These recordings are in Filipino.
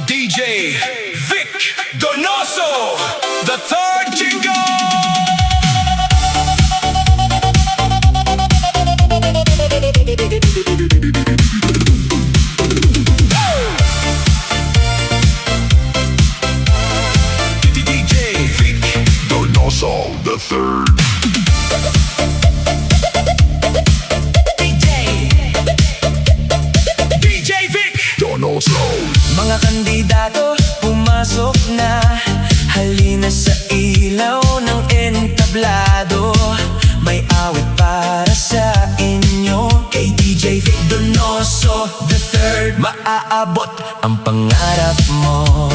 DJ Vic Donoso, the third jingle. DJ Vic Donoso, the third. DJ Vic Donoso. Mga kandidato, pumasok na. Halina sa ilaw ng entablado. May awit para sa inyo kay DJ Vic Donoso, the third. Maaabot ang pangarap mo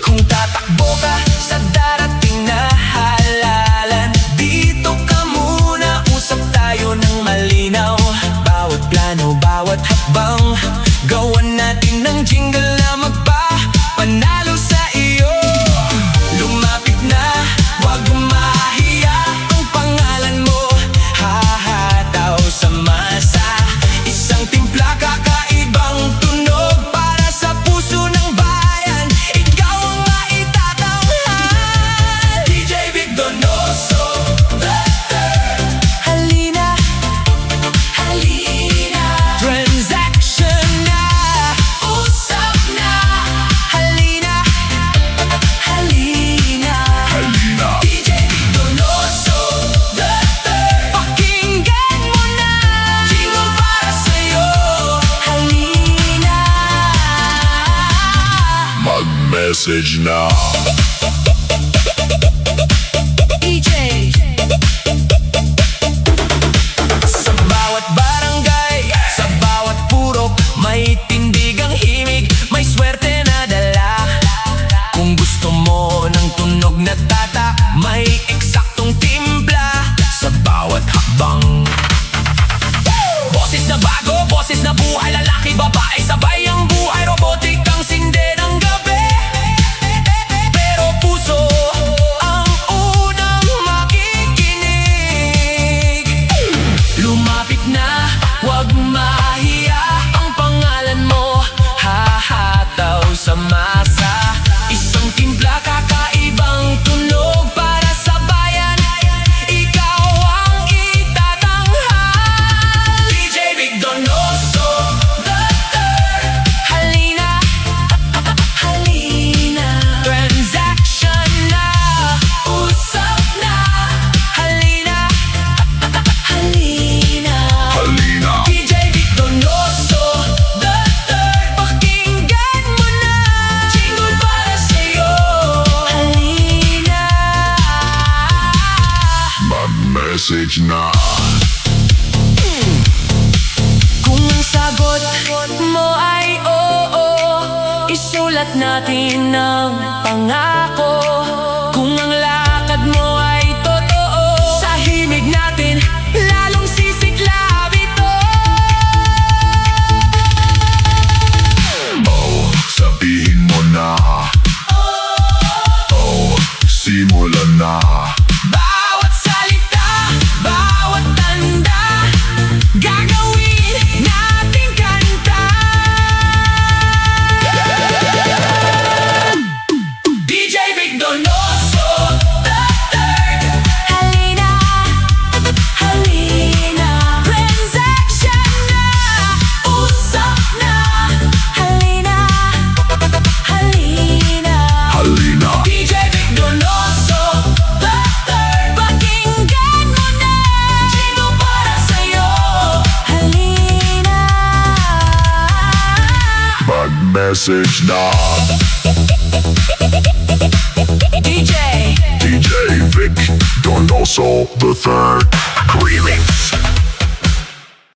kung tatakbo ka sa darating na halalan. Dito ka muna, usap tayo ng malinaw. Bawat plano, bawat hakbang, gawan natin ng jingle na magpapanalo sa iyo. Lumapit na, wag mahiya, ang pangalan mo hahataw sa masa. Isang timpla, kakaibang tunog para sa puso ng bayan. Ikaw ang maitatanghal, DJ Vic Donoso, the third. Halina, halina, transaction na, usap na. Halina, halina, Halina. DJ Vic Donoso, the third. Pakinggan mo na, jingle para sa'yo. Halina, Mag-message na. DJ. Sa bawat barangay, sa bawat purok, may tindigang himig, may swerte na dala. Kung gusto mo ng tunog na tata, may eksaktong timpla sa bawat hakbang. Boses na bago, boses na buhay, lalaki, babae, sabay ang buhay. Robotic ang sinde ng gabi, pero puso ang unang makikinig. Lumapit na, wag mahiya, ang pangalan mo hahataw sa masa. Isang timpla, kakaibang tunog para sa bayan. Ikaw ang itatanghal, DJ Vic Donoso, the third. Halina, halina, transaction na, usap na. Halina, halina, Halina. DJ Vic Donoso, the third. Pakinggan mo na, jingle para sa'yo. Halina, Mag-message na. kung ang sagot mo ay oo, isulat natin ng pangako. Kung ang lakad mo ay totoo, sa himig natin lalong sisiklab ito. Oh, sabihin mo na. Oh, simulan na. Bawat salita, bawat tanda, gagawin nating kanta. DJ Vic Donoso, the third. Halina, halina, transaction na, usap na. Halina, halina, Halina. DJ Vic Donoso, the third. Pakinggan mo na, jingle para sa'yo. Halina, Mag-message na. DJ DJ Vic Donoso, the third.